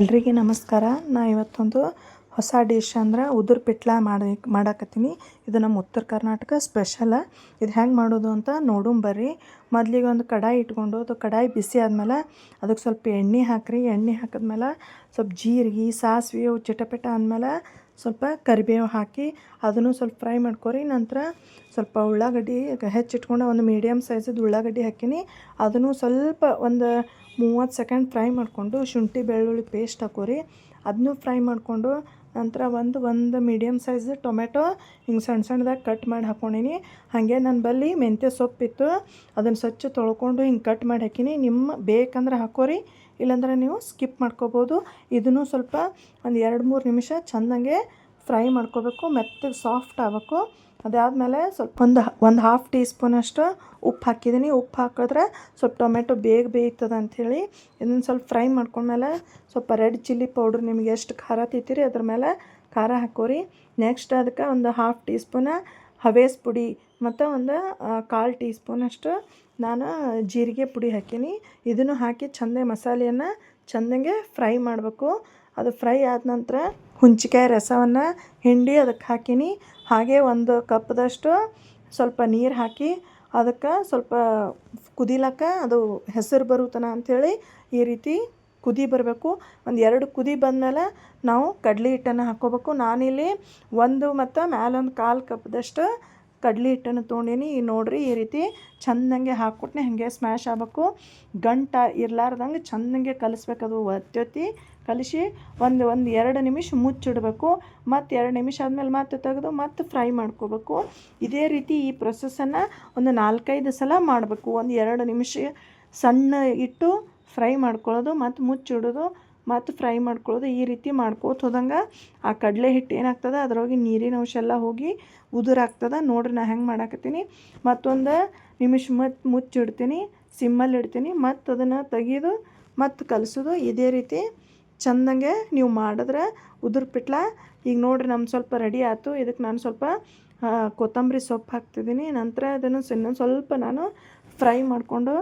ಎಲ್ರಿಗೂ ನಮಸ್ಕಾರ. ನಾ ಇವತ್ತೊಂದು ಹೊಸ ಡಿಶ್ ಅಂದ್ರೆ ಉದುರು ಪಿಟ್ಲ ಮಾಡಾಕತ್ತೀನಿ. ಇದು ನಮ್ಮ ಉತ್ತರ ಕರ್ನಾಟಕ ಸ್ಪೆಷಲ್. ಇದು ಹೆಂಗೆ ಮಾಡೋದು ಅಂತ ನೋಡೋಣ ಬರ್ರಿ. ಮೊದಲಿಗೆ ಒಂದು ಕಡಾಯಿ ಇಟ್ಕೊಂಡು ಅದು ಕಡಾಯಿ ಬಿಸಿ ಆದಮೇಲೆ ಅದಕ್ಕೆ ಸ್ವಲ್ಪ ಎಣ್ಣೆ ಹಾಕ್ರಿ. ಎಣ್ಣೆ ಹಾಕಿದ್ಮೇಲೆ ಸ್ವಲ್ಪ ಜೀರಿಗೆ ಸಾಸಿವೆ ಅವು ಚಿಟಪಟ ಅಂದಮೇಲೆ ಸ್ವಲ್ಪ ಕರಿಬೇವು ಹಾಕಿ ಅದನ್ನು ಸ್ವಲ್ಪ ಫ್ರೈ ಮಾಡ್ಕೊರಿ. ನಂತರ ಸ್ವಲ್ಪ ಉಳ್ಳಾಗಡ್ಡಿ ಹೆಚ್ಚಿಟ್ಕೊಂಡು ಒಂದು ಮೀಡಿಯಮ್ ಸೈಜದ್ದು ಉಳ್ಳಾಗಡ್ಡಿ ಹಾಕೀನಿ. ಅದನ್ನು ಸ್ವಲ್ಪ ಒಂದು 30 ಸೆಕೆಂಡ್ ಫ್ರೈ ಮಾಡಿಕೊಂಡು ಶುಂಠಿ ಬೆಳ್ಳುಳ್ಳಿ ಪೇಸ್ಟ್ ಹಾಕೋರಿ. ಅದನ್ನು ಫ್ರೈ ಮಾಡಿಕೊಂಡು ನಂತರ ಒಂದು ಮೀಡಿಯಮ್ ಸೈಜ್ ಟೊಮೆಟೊ ಹಿಂಗೆ ಸಣ್ಣ ಸಣ್ಣದಾಗಿ ಕಟ್ ಮಾಡಿ ಹಾಕ್ಕೊಂಡೀನಿ. ಹಾಗೆ ನನ್ನ ಬಳಿ ಮೆಂತ್ಯ ಸೊಪ್ಪಿತ್ತು, ಅದನ್ನು ಸ್ವಚ್ಛ ತೊಳ್ಕೊಂಡು ಹಿಂಗೆ ಕಟ್ ಮಾಡಿ ಹಾಕೀನಿ. ನಿಮ್ಮ ಬೇಕಂದ್ರೆ ಹಾಕೋರಿ, ಇಲ್ಲಾಂದ್ರೆ ನೀವು ಸ್ಕಿಪ್ ಮಾಡ್ಕೋಬೋದು. ಇದನ್ನು ಸ್ವಲ್ಪ ಒಂದು 2-3 ನಿಮಿಷ ಚೆಂದಂಗೆ ಫ್ರೈ ಮಾಡ್ಕೋಬೇಕು, ಮೆತ್ತಗೆ ಸಾಫ್ಟ್ ಆಗಬೇಕು. ಅದಾದಮೇಲೆ ಸ್ವಲ್ಪ ಒಂದು ಹಾಫ್ ಟೀ ಸ್ಪೂನಷ್ಟು ಉಪ್ಪು ಹಾಕಿದ್ದೀನಿ. ಉಪ್ಪು ಹಾಕಿದ್ರೆ ಸ್ವಲ್ಪ ಟೊಮೆಟೊ ಬೇಗ ಬೇಯ್ತದೆ ಅಂಥೇಳಿ ಇದನ್ನು ಸ್ವಲ್ಪ ಫ್ರೈ ಮಾಡ್ಕೊಂಡ್ಮೇಲೆ ಸ್ವಲ್ಪ ರೆಡ್ ಚಿಲ್ಲಿ ಪೌಡ್ರ್ ನಿಮಗೆ ಎಷ್ಟು ಖಾರ ತಿಂತೀರಿ ಅದ್ರ ಮೇಲೆ ಖಾರ ಹಾಕೋರಿ. ನೆಕ್ಸ್ಟ್ ಅದಕ್ಕೆ ಒಂದು ಹಾಫ್ ಟೀ ಸ್ಪೂನ ಹವೇಸ್ ಪುಡಿ ಮತ್ತು ಒಂದು 1/4 ಟೀ ಸ್ಪೂನಷ್ಟು ನಾನು ಜೀರಿಗೆ ಪುಡಿ ಹಾಕೀನಿ. ಇದನ್ನು ಹಾಕಿ ಚೆಂದ ಮಸಾಲೆಯನ್ನು ಚೆಂದಂಗೆ ಫ್ರೈ ಮಾಡಬೇಕು. ಅದು ಫ್ರೈ ಆದ ನಂತರ ಹುಂಚಿಕಾಯಿ ರಸವನ್ನು ಹಿಂಡಿ ಅದಕ್ಕೆ ಹಾಕೀನಿ. ಹಾಗೆ 1 ಕಪ್ದಷ್ಟು ಸ್ವಲ್ಪ ನೀರು ಹಾಕಿ ಅದಕ್ಕೆ ಸ್ವಲ್ಪ ಕುದಿಲಕ್ಕ ಅದು ಹೆಸರು ಬರುತ್ತನ ಅಂಥೇಳಿ ಈ ರೀತಿ ಕುದಿ ಬರಬೇಕು. ಒಂದು 2 ಕುದಿ ಬಂದಮೇಲೆ ನಾವು ಕಡಲೆ ಹಿಟ್ಟನ್ನು ಹಾಕ್ಕೋಬೇಕು. ನಾನಿಲ್ಲಿ 1 ಮತ್ತು ಮ್ಯಾಲೊಂದು 1/4 ಕಪ್ದಷ್ಟು ಕಡಲೆ ಹಿಟ್ಟನ್ನು ತೊಗೊಂಡೀನಿ. ನೋಡಿರಿ ಈ ರೀತಿ ಚೆಂದಂಗೆ ಹಾಕ್ಕೊಟ್ನೆ ಹಾಗೆ ಸ್ಮ್ಯಾಶ್ ಆಗಬೇಕು. ಗಂಟು ಇರಲಾರ್ದಂಗೆ ಚೆಂದಂಗೆ ಕಲಿಸ್ಬೇಕು. ಅದು ಒತ್ತಿ ಕಲಿಸಿ ಒಂದು 2 ನಿಮಿಷ ಮುಚ್ಚಿಡಬೇಕು. ಮತ್ತು 2 ನಿಮಿಷ ಆದಮೇಲೆ ಮತ್ತೆ ತೆಗೆದು ಮತ್ತೆ ಫ್ರೈ ಮಾಡ್ಕೋಬೇಕು. ಇದೇ ರೀತಿ ಈ ಪ್ರೊಸೆಸನ್ನು ಒಂದು 4-5 ಸಲ ಮಾಡಬೇಕು. ಒಂದು 2 ನಿಮಿಷ ಸಣ್ಣ ಇಟ್ಟು ಫ್ರೈ ಮಾಡ್ಕೊಳ್ಳೋದು, ಮತ್ತು ಮುಚ್ಚಿಡೋದು, ಮತ್ತು ಫ್ರೈ ಮಾಡ್ಕೊಳ್ಳೋದು. ಈ ರೀತಿ ಮಾಡ್ಕೋತ ಹೋದಂಗೆ ಆ ಕಡಲೆ ಹಿಟ್ಟು ಏನಾಗ್ತದೆ ಅದರೊಳಗೆ ನೀರಿನ ಅಂಶ ಎಲ್ಲ ಹೋಗಿ ಉದುರಾಗ್ತದೆ. ನೋಡ್ರಿ ನಾ ಹೆಂಗೆ ಮಾಡಾಕತ್ತೀನಿ. ಮತ್ತೊಂದು ನಿಮಿಷ ಮುಚ್ಚಿಡ್ತೀನಿ, ಸಿಮ್ಮಲ್ಲಿ ಇಡ್ತೀನಿ. ಮತ್ತು ಅದನ್ನು ತೆಗೆದು ಮತ್ತು ಕಲಿಸೋದು. ಇದೇ ರೀತಿ ಚೆಂದಂಗೆ ನೀವು ಮಾಡಿದ್ರೆ ಉದುರು ಪಿಟ್ಲ ಈಗ ನೋಡಿರಿ ನಮ್ಮ ಸ್ವಲ್ಪ ರೆಡಿ ಆಯ್ತು. ಇದಕ್ಕೆ ನಾನು ಸ್ವಲ್ಪ ಕೊತ್ತಂಬರಿ ಸೊಪ್ಪು ಹಾಕ್ತಿದ್ದೀನಿ. ನಂತರ ಅದನ್ನು ಇನ್ನೊಂದು ಸ್ವಲ್ಪ ನಾನು ಫ್ರೈ ಮಾಡಿಕೊಂಡು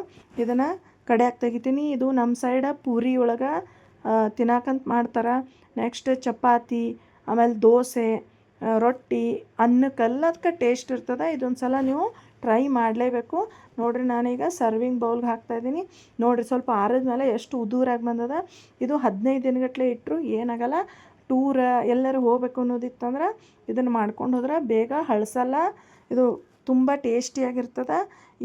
ಇದನ್ನು ಕಡೆಯಾಗಿ ತೆಗಿತೀನಿ. ಇದು ನಮ್ಮ ಸೈಡ ಪೂರಿ ಒಳಗೆ ತಿನ್ನಕಂತ ಮಾಡ್ತಾರೆ. ನೆಕ್ಸ್ಟ್ ಚಪಾತಿ, ಆಮೇಲೆ ದೋಸೆ, ರೊಟ್ಟಿ, ಅನ್ನಕ್ಕೆಲ್ಲದಕ್ಕೆ ಟೇಸ್ಟ್ ಇರ್ತದೆ. ಇದೊಂದು ಸಲ ನೀವು ಟ್ರೈ ಮಾಡಲೇಬೇಕು. ನೋಡಿರಿ ನಾನೀಗ ಸರ್ವಿಂಗ್ ಬೌಲ್ಗೆ ಹಾಕ್ತಾಯಿದ್ದೀನಿ. ನೋಡಿರಿ ಸ್ವಲ್ಪ ಆರಿದ ಮೇಲೆ ಎಷ್ಟು ಉದುರಾಗಿ ಬಂದದ. ಇದು 15 ದಿನಗಟ್ಟಲೆ ಇಟ್ಟರು ಏನಾಗಲ್ಲ. ಟೂರ್ ಎಲ್ಲರೂ ಹೋಗ್ಬೇಕು ಅನ್ನೋದಿತ್ತಂದ್ರೆ ಇದನ್ನು ಮಾಡ್ಕೊಂಡು ಹೋದ್ರೆ ಬೇಗ ಹಳಸಲ್ಲ. ಇದು ತುಂಬ ಟೇಸ್ಟಿಯಾಗಿರ್ತದೆ.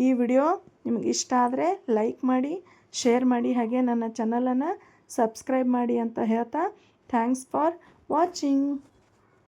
ಈ ವಿಡಿಯೋ ನಿಮಗೆ ಇಷ್ಟ ಆದರೆ ಲೈಕ್ ಮಾಡಿ, ಶೇರ್ ಮಾಡಿ, ಹಾಗೆ ನನ್ನ ಚಾನಲನ್ನು ಸಬ್ಸ್ಕ್ರೈಬ್ ಮಾಡಿ ಅಂತ ಹೇಳ್ತಾ ಥ್ಯಾಂಕ್ಸ್ ಫಾರ್ ವಾಚಿಂಗ್.